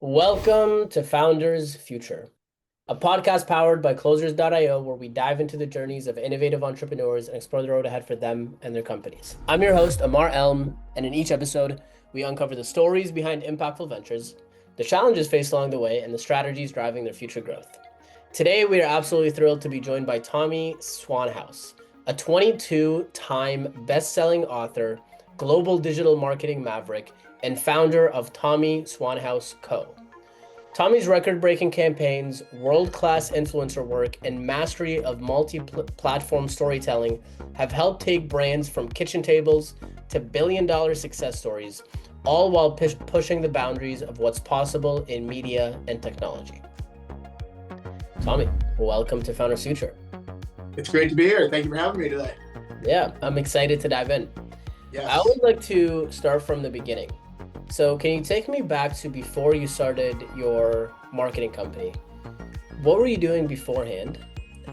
Welcome to Founders Future, a podcast powered by Closers.io, where we dive into the journeys of innovative entrepreneurs and explore the road ahead for them and their companies. I'm your host, Amar Elm, and in each episode, we uncover the stories behind impactful ventures, the challenges faced along the way, and the strategies driving their future growth. Today, we are absolutely thrilled to be joined by Tommy Swanhaus, a 22-time best-selling author, global digital marketing maverick, and founder of Tommy Swanhaus Co. Tommy's record-breaking campaigns, world-class influencer work, and mastery of multi-platform storytelling have helped take brands from kitchen tables to billion-dollar success stories, all while pushing the boundaries of what's possible in media and technology. Tommy, welcome to Founders Future. It's great to be here. Thank you for having me today. Yeah, I'm excited to dive in. Yes. I would like to start from the beginning. So can you take me back to before you started your marketing company? What were you doing beforehand?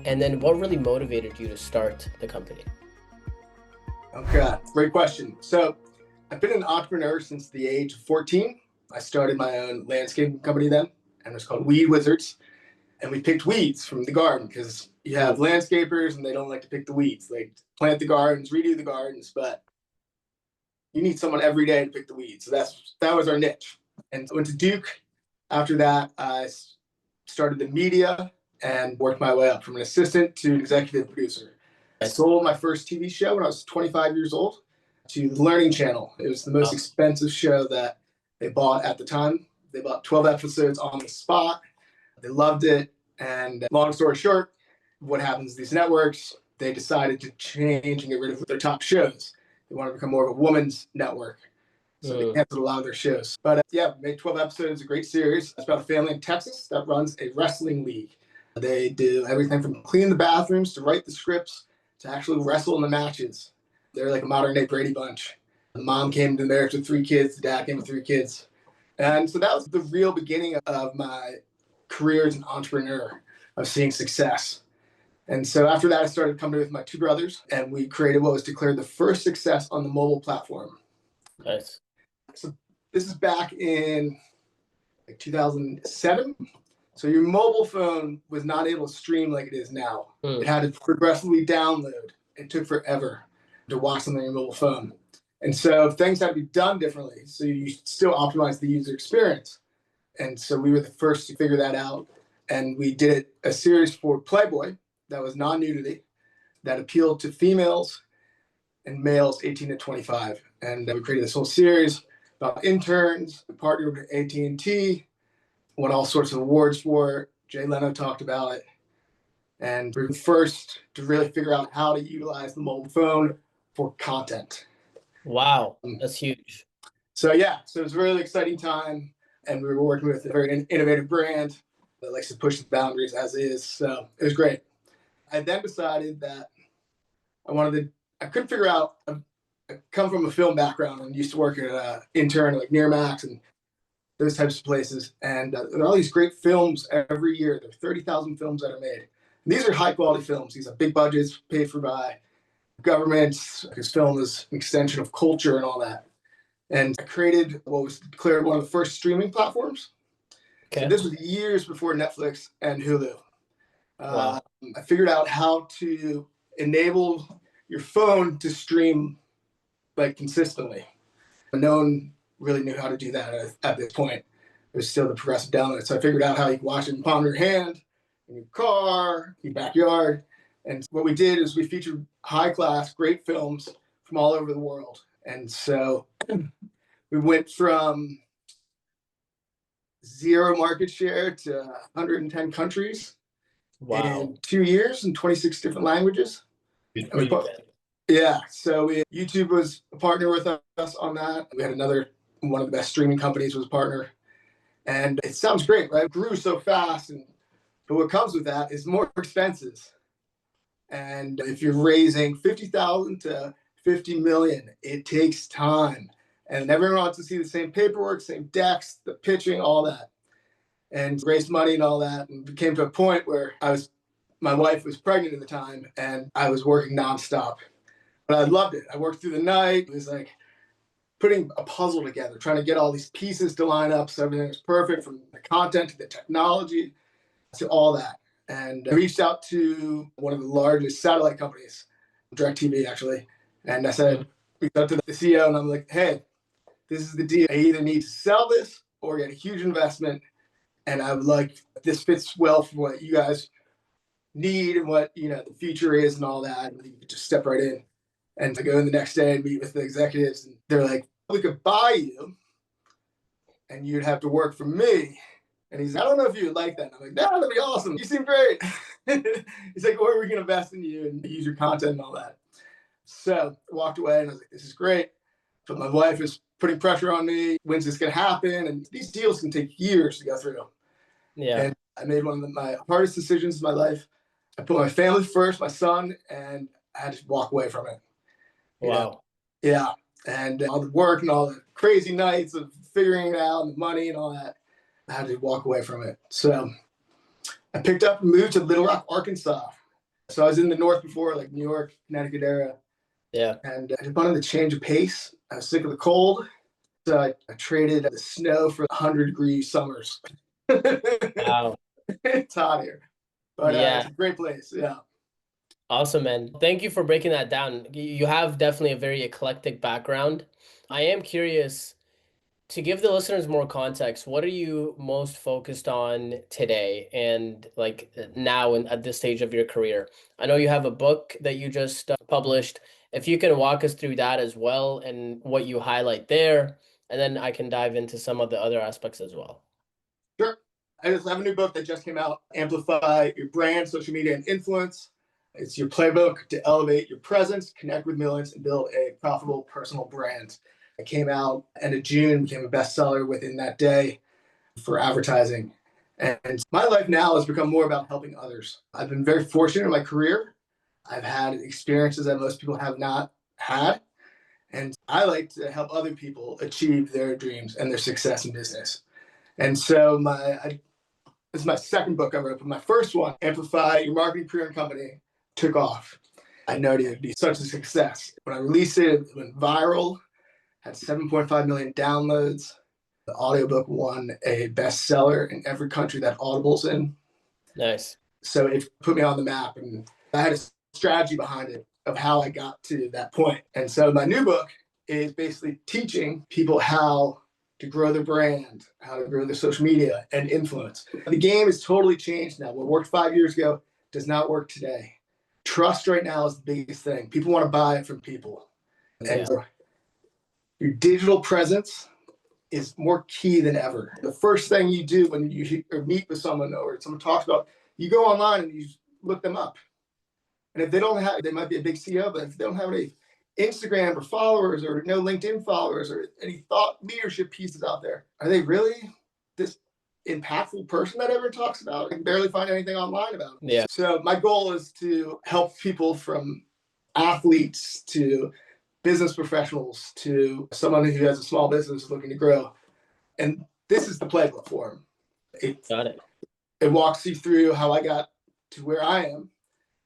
And then what really motivated you to start the company? Okay, great question. So I've been an entrepreneur since the age of 14. I started my own landscaping company then, and it was called Weed Wizards. And we picked weeds from the garden because you have landscapers and they don't like to pick the weeds. They plant the gardens, redo the gardens, but you need someone every day to pick the weeds. So that was our niche. And I went to Duke. After that, I started the media and worked my way up from an assistant to an executive producer. I sold my first TV show when I was 25 years old to the Learning Channel. It was the most expensive show that they bought at the time. They bought 12 episodes on the spot. They loved it. And long story short, what happens to these networks, they decided to change and get rid of their top shows. They want to become more of a women's network. So they canceled a lot of their shows. But yeah, made 12 episodes, a great series. It's about a family in Texas that runs a wrestling league. They do everything from clean the bathrooms to write the scripts to actually wrestle in the matches. They're like a modern day Brady Bunch. The mom came to marriage with 3 kids. The dad came with 3 kids. And so that was the real beginning of my career as an entrepreneur, of seeing success. And so after that, I started a company with my 2 brothers, and we created what was declared the first success on the mobile platform. Nice. So this is back in like 2007. So your mobile phone was not able to stream like it is now. It had to progressively download. It took forever to watch something on your mobile phone. And so things had to be done differently. So you still optimize the user experience. And so we were the first to figure that out. And we did a series for Playboy that was non-nudity, that appealed to females and males 18 to 25. And we created this whole series about interns. We partnered with AT&T, won all sorts of awards for it. Jay Leno talked about it. And we were the first to really figure out how to utilize the mobile phone for content. Wow, that's huge. So yeah, so it was a really exciting time. And we were working with a very innovative brand that likes to push the boundaries as is. So it was great. I then decided that I couldn't figure out, I come from a film background and used to work at an intern like Miramax and those types of places. And there are all these great films every year. There are 30,000 films that are made. And these are high quality films. These are big budgets paid for by governments, because film is an extension of culture and all that. And I created what was declared one of the first streaming platforms. Okay. So this was years before Netflix and Hulu. Wow. I figured out how to enable your phone to stream like consistently. No one really knew how to do that at this point. It was still the progressive download. So I figured out how you could watch it in the palm of your hand, in your car, your backyard. And what we did is we featured high-class, great films from all over the world. And so we went from 0 market share to 110 countries. Wow. In 2 years in 26 different languages. So YouTube was a partner with us on that. We had one of the best streaming companies was a partner. And it sounds great, right? It grew so fast. But what comes with that is more expenses. And if you're raising 50,000 to 50 million, it takes time. And everyone wants to see the same paperwork, same decks, the pitching, all that. And raised money and all that. And it came to a point where my wife was pregnant at the time and I was working nonstop. But I loved it. I worked through the night. It was like putting a puzzle together, trying to get all these pieces to line up so everything is perfect, from the content to the technology to all that. And I reached out to one of the largest satellite companies, DirecTV actually, and I said, reached out to the CEO, and I'm like, hey, this is the deal. I either need to sell this or get a huge investment, and I would like, this fits well for what you guys need and what the future is and all that. And you could just step right in. And I go in the next day and meet with the executives, and they're like, we could buy you and you'd have to work for me. And he's, I don't know if you would like that. And I'm like, no, that'd be awesome. You seem great. He's like, or we can invest in you and use your content and all that. So I walked away and I was like, this is great. But my wife is putting pressure on me. When's this going to happen? And these deals can take years to go through. Yeah. And I made one of my hardest decisions in my life. I put my family first, my son, and I had to walk away from it. Wow. Yeah. And all the work and all the crazy nights of figuring it out and the money and all that, I had to walk away from it. So I picked up and moved to Little Rock, Arkansas. So I was in the north before, like New York, Connecticut area. Yeah. And I just wanted to change of pace. I was sick of the cold. So I traded the snow for 100-degree summers. Wow. It's hot here. But Yeah. it's a great place. Yeah. Awesome, man. Thank you for breaking that down. You have definitely a very eclectic background. I am curious, to give the listeners more context, what are you most focused on today and like now at this stage of your career? I know you have a book that you just published. If you can walk us through that as well and what you highlight there, and then I can dive into some of the other aspects as well. Sure. I just have a new book that just came out, Amplify Your Brand, Social Media, and Influence. It's your playbook to elevate your presence, connect with millions, and build a profitable personal brand. It came out end of June, became a bestseller within that day for advertising. And my life now has become more about helping others. I've been very fortunate in my career. I've had experiences that most people have not had. And I like to help other people achieve their dreams and their success in business. And so this is my second book I wrote, but my first one, Amplify Your Marketing Career and Company, took off. I know it would be such a success. When I released it, it went viral, had 7.5 million downloads. The audiobook won a bestseller in every country that Audible's in. Nice. So it put me on the map, and I had a strategy behind it of how I got to that point. And so my new book is basically teaching people how to grow their brand, how to grow their social media and influence. The game has totally changed now. What worked 5 years ago does not work today. Trust right now is the biggest thing. People want to buy it from people. And your digital presence is more key than ever. The first thing you do when you meet with someone or someone talks about, you go online and you look them up. And if they don't have, they might be a big CEO, but if they don't have any Instagram or followers or no LinkedIn followers or any thought leadership pieces out there, are they really this impactful person that everyone talks about? I can barely find anything online about them. Yeah. So my goal is to help people from athletes to business professionals to someone who has a small business looking to grow. And this is the playbook for them. Got it. It walks you through how I got to where I am.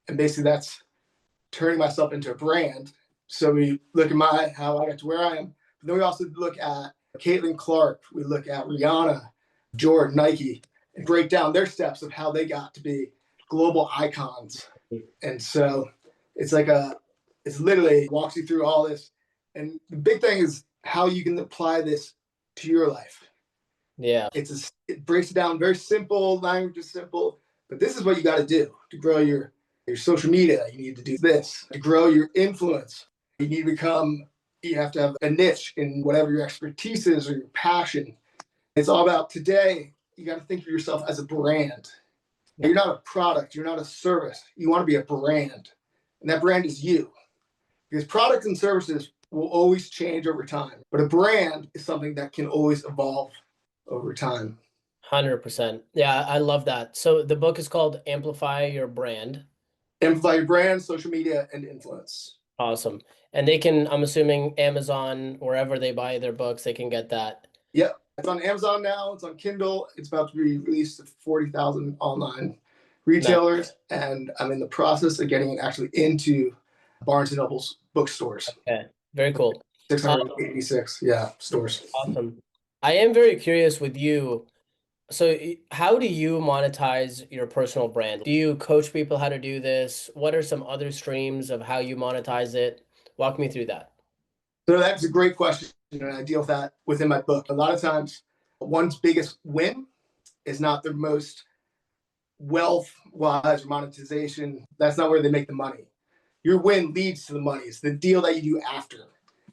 And basically that's turning myself into a brand. So we look at how I got to where I am. But then we also look at Caitlin Clark. We look at Rihanna, Jordan, Nike, and break down their steps of how they got to be global icons. And so it's literally walks you through all this. And the big thing is how you can apply this to your life. Yeah. It breaks it down, very simple, language is simple, but this is what you got to do to grow your social media. You need to do this to grow your influence. You have to have a niche in whatever your expertise is or your passion. It's all about today. You got to think of yourself as a brand. You're not a product. You're not a service. You want to be a brand. And that brand is you. Because products and services will always change over time. But a brand is something that can always evolve over time. 100%. Yeah, I love that. So the book is called Amplify Your Brand. Amplify Your Brand, Social Media, and Influence. Awesome. And they can, I'm assuming Amazon, wherever they buy their books, they can get that. Yep. It's on Amazon now. It's on Kindle. It's about to be released to 40,000 online retailers. Nice. And I'm in the process of getting it actually into Barnes & Noble's bookstores. Okay. Very cool. 686, stores. Awesome. I am very curious with you. So how do you monetize your personal brand? Do you coach people how to do this? What are some other streams of how you monetize it? Walk me through that. So that's a great question, and I deal with that within my book. A lot of times, one's biggest win is not the most wealth-wise or monetization. That's not where they make the money. Your win leads to the money. It's the deal that you do after.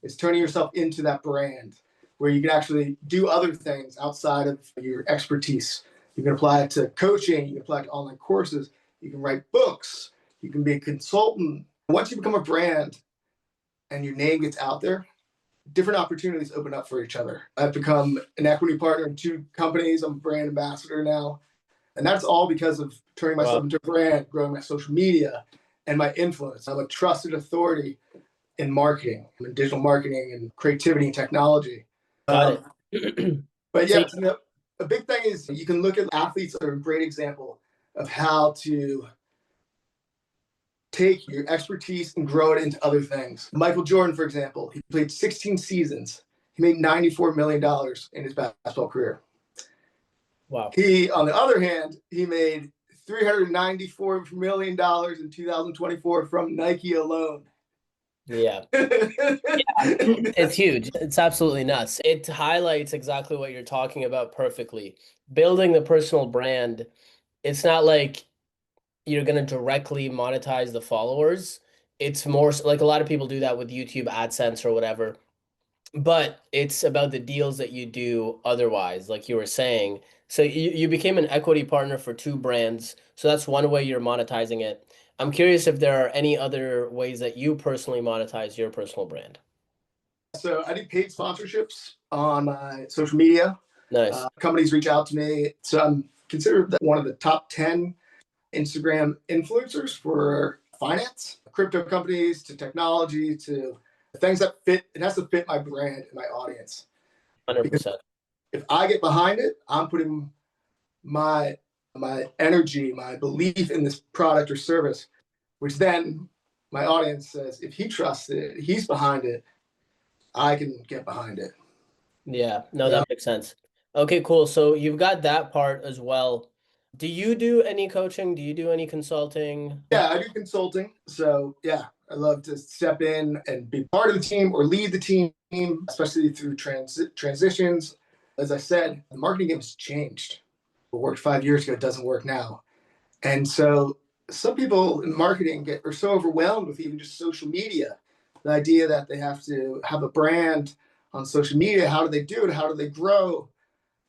It's turning yourself into that brand where you can actually do other things outside of your expertise. You can apply it to coaching, you can apply it to online courses, you can write books, you can be a consultant. Once you become a brand and your name gets out there, different opportunities open up for each other. I've become an equity partner in 2 companies. I'm a brand ambassador now. And that's all because of turning myself into a brand, growing my social media and my influence. I'm a trusted authority in marketing, in digital marketing and creativity and technology. Got it. But yeah, a big thing is you can look at athletes that are a great example of how to take your expertise and grow it into other things. Michael Jordan, for example, he played 16 seasons. He made $94 million in his basketball career. Wow. He, on the other hand, he made $394 million in 2024 from Nike alone. Yeah. It's huge. It's absolutely nuts. It highlights exactly what you're talking about perfectly. Building the personal brand, it's not like you're going to directly monetize the followers. It's more like a lot of people do that with YouTube AdSense or whatever. But it's about the deals that you do otherwise, like you were saying. So you became an equity partner for 2 brands. So that's one way you're monetizing it. I'm curious if there are any other ways that you personally monetize your personal brand. So I do paid sponsorships on my social media. Nice. Companies reach out to me. So I'm considered one of the top 10 Instagram influencers for finance, crypto companies to technology to things that fit. It has to fit my brand and my audience. 100%. Because if I get behind it, I'm putting my energy, my belief in this product or service, which then my audience says, if he trusts it, he's behind it, I can get behind it. Yeah, no, that makes sense. Okay, cool. So you've got that part as well. Do you do any coaching? Do you do any consulting? Yeah, I do consulting. So yeah, I love to step in and be part of the team or lead the team, especially through transitions. As I said, the marketing game has changed. What worked 5 years ago doesn't work now. And so some people in marketing are so overwhelmed with even just social media. The idea that they have to have a brand on social media, how do they do it? How do they grow?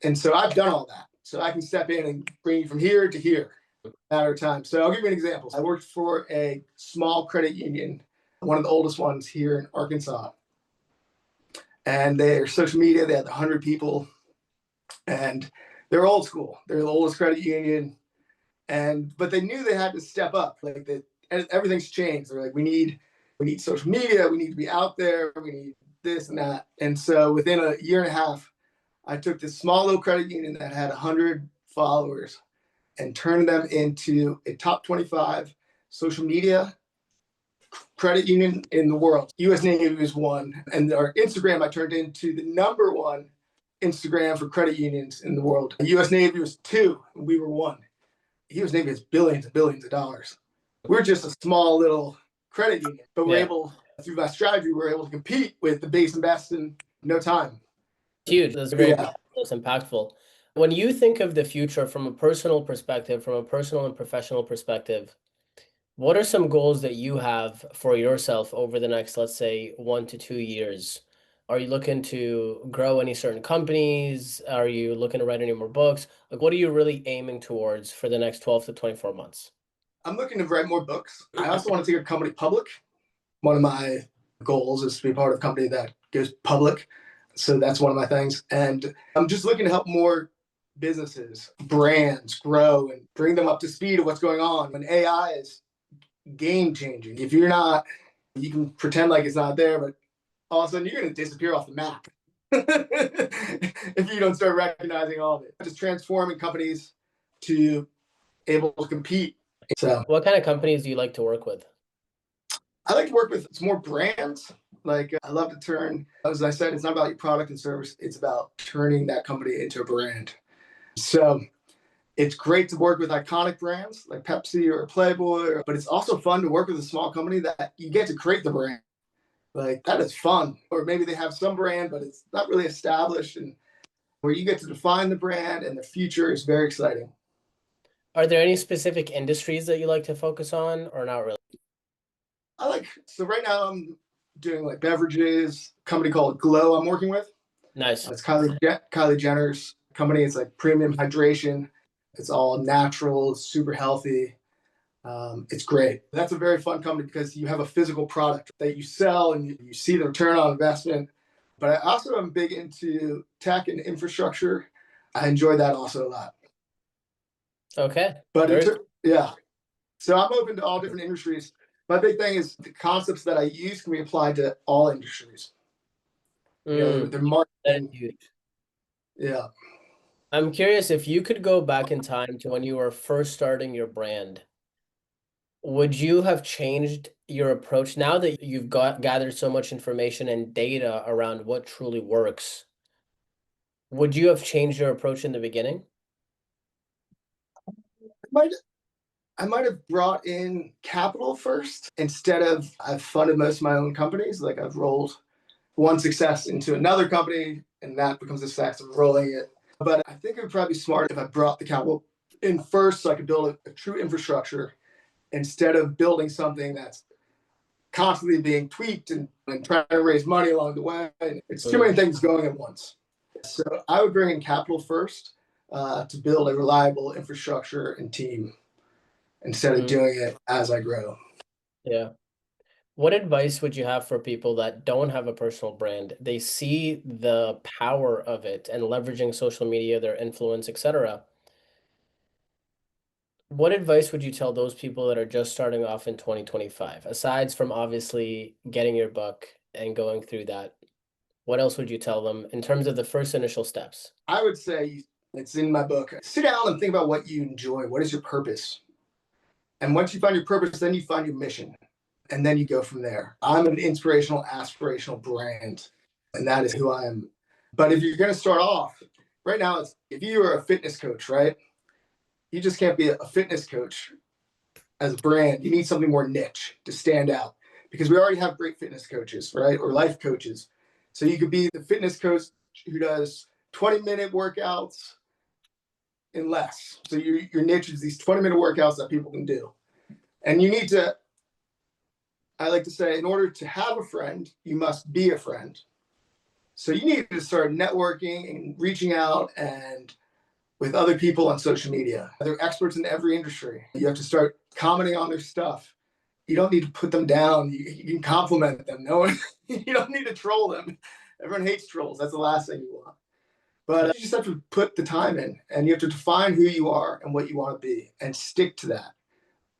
And so I've done all that. So I can step in and bring you from here to here in a matter of time. So I'll give you an example. I worked for a small credit union, one of the oldest ones here in Arkansas. And their social media, they had 100 people. And they're old school. They're the oldest credit union. But they knew they had to step up. Like everything's changed. They're like, we need social media. We need to be out there. We need this and that. And so within a year and a half, I took this small little credit union that had 100 followers and turned them into a top 25 social media credit union in the world. US Navy was one. And our Instagram, I turned into the #1 Instagram for credit unions in the world. US Navy was 2, and we were 1. US Navy has billions and billions of dollars. We're just a small little credit union, but we're able, through my strategy, we're able to compete with the base and best in no time. Huge. That's very that's impactful. When you think of the future from a personal perspective, from a personal and professional perspective, what are some goals that you have for yourself over the next, let's say, 1 to 2 years? Are you looking to grow any certain companies? Are you looking to write any more books? Like, what are you really aiming towards for the next 12 to 24 months? I'm looking to write more books. I also want to take a company public. One of my goals is to be part of a company that goes public. So that's one of my things. And I'm just looking to help more businesses, brands grow and bring them up to speed of what's going on. When AI is game changing. If you're not, you can pretend like it's not there, but all of a sudden you're going to disappear off the map if you don't start recognizing all of it. Just transforming companies to able to compete. So what kind of companies do you like to work with? I like to work with more brands. Like I love to turn, as I said, it's not about your product and service. It's about turning that company into a brand. So it's great to work with iconic brands like Pepsi or Playboy, but it's also fun to work with a small company that you get to create the brand. Like that is fun. Or maybe they have some brand, but it's not really established, and where you get to define the brand and the future is very exciting. Are there any specific industries that you like to focus on or not really? So right now I'm doing like beverages, a company called Glow I'm working with. Nice. It's Kylie Jenner's company. It's like premium hydration. It's all natural, it's super healthy. It's great. That's a very fun company because you have a physical product that you sell and you see the return on investment. But I also am big into tech and infrastructure. I enjoy that also a lot. Okay. But yeah, so I'm open to all different industries. My big thing is the concepts that I use can be applied to all industries. You know, the That's marketing. huge. Yeah. I'm curious if you could go back in time to when you were first starting your brand, would you have changed your approach now that you've gathered so much information and data around what truly works? Would you have changed your approach in the beginning? Might I might have brought in capital first instead of I've funded most of my own companies. Like I've rolled one success into another company and that becomes a success of rolling it. But I think it would probably be smart if I brought the capital in first so I could build a true infrastructure instead of building something that's constantly being tweaked and trying to raise money along the way. It's too many things going at once. So I would bring in capital first to build a reliable infrastructure and team instead of doing it as I grow. Yeah. What advice would you have for people that don't have a personal brand? They see the power of it and leveraging social media, their influence, etc. What advice would you tell those people that are just starting off in 2025? Aside from obviously getting your book and going through that, what else would you tell them in terms of the first initial steps? I would say it's in my book. Sit down and think about what you enjoy. What is your purpose? And once you find your purpose, then you find your mission. And then you go from there. I'm an inspirational, aspirational brand, and that is who I am. But if you're going to start off, right now, if you are a fitness coach, right? You just can't be a fitness coach as a brand. You need something more niche to stand out because we already have great fitness coaches, right? Or life coaches. So you could be the fitness coach who does 20-minute workouts in less. So your niche is these 20-minute workouts that people can do. And you need to, I like to say, in order to have a friend, you must be a friend. So you need to start networking and reaching out and with other people on social media. They're experts in every industry. You have to start commenting on their stuff. You don't need to put them down. You can compliment them. No one, you don't need to troll them. Everyone hates trolls. That's the last thing you want. But you just have to put the time in and you have to define who you are and what you want to be and stick to that.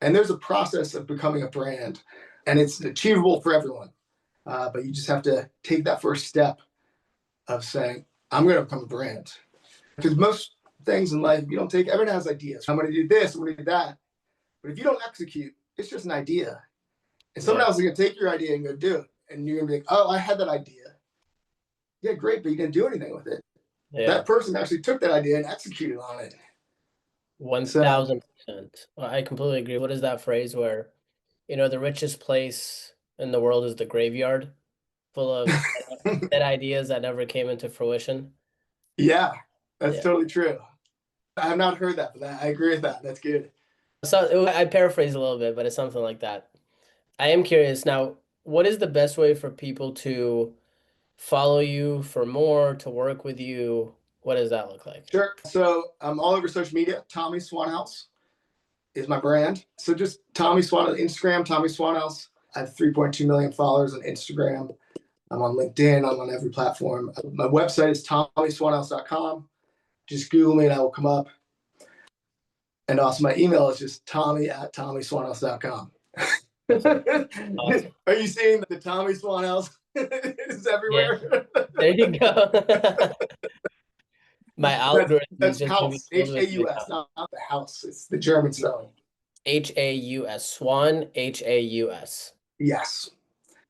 And there's a process of becoming a brand and it's achievable for everyone. But you just have to take that first step of saying, I'm going to become a brand. Because most things in life, you don't take, everyone has ideas. I'm going to do this, I'm going to do that. But if you don't execute, it's just an idea. And someone else is going to take your idea and go do it. And you're going to be like, oh, I had that idea. Yeah, great, but you didn't do anything with it. Yeah. That person actually took that idea and executed on it. 1000%. I completely agree. What is that phrase where, the richest place in the world is the graveyard, full of dead ideas that never came into fruition? Yeah, that's totally true. I have not heard that, but I agree with that. That's good. So I paraphrase a little bit, but it's something like that. I am curious now, what is the best way for people to follow you for more, to work with you? What does that look like? Sure. So I'm all over social media. Tommy Swanhaus is my brand. So just Tommy Swanhaus, Instagram, Tommy Swanhaus. I have 3.2 million followers on Instagram. I'm on LinkedIn. I'm on every platform. My website is tommyswanhouse.com. Just Google me and I will come up. And also my email is just tommy@tommyswanhouse.com. Awesome. Are you seeing the Tommy Swanhaus is everywhere? Yeah. There you go. My algorithm is just house. H-A-U-S, not the house. It's the German spelling. H-A-U-S. Swan, H-A-U-S. Yes.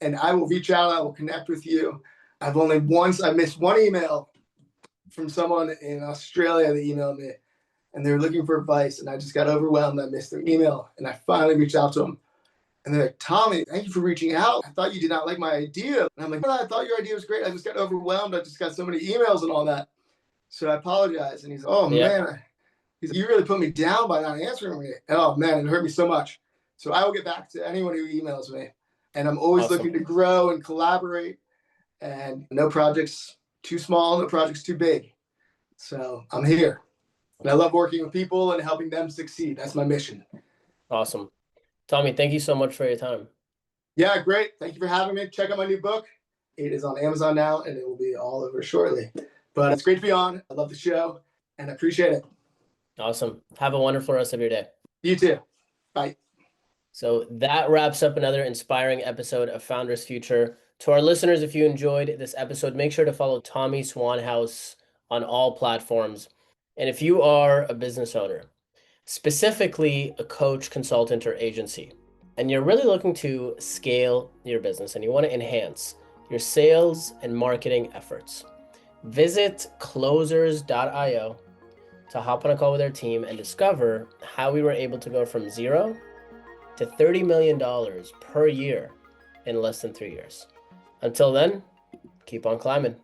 And I will reach out. I will connect with you. I missed one email from someone in Australia that emailed me, and they were looking for advice, and I just got overwhelmed. I missed their email, and I finally reached out to them. And they're like, Tommy, thank you for reaching out. I thought you did not like my idea. And I'm like, well, I thought your idea was great. I just got overwhelmed. I just got so many emails and all that. So I apologize. And he's like, oh, man, you really put me down by not answering me. Oh, man, it hurt me so much. So I will get back to anyone who emails me. And I'm always looking to grow and collaborate. And no project's too small, no project's too big. So I'm here. And I love working with people and helping them succeed. That's my mission. Awesome. Tommy, thank you so much for your time. Yeah, great. Thank you for having me. Check out my new book. It is on Amazon now, and it will be all over shortly. But it's great to be on. I love the show, and I appreciate it. Awesome. Have a wonderful rest of your day. You too. Bye. So that wraps up another inspiring episode of Founders Future. To our listeners, if you enjoyed this episode, make sure to follow Tommy Swanhaus on all platforms. And if you are a business owner, specifically a coach, consultant, or agency, and you're really looking to scale your business and you want to enhance your sales and marketing efforts, visit closers.io to hop on a call with our team and discover how we were able to go from 0 to $30 million per year in less than 3 years. Until then, keep on climbing.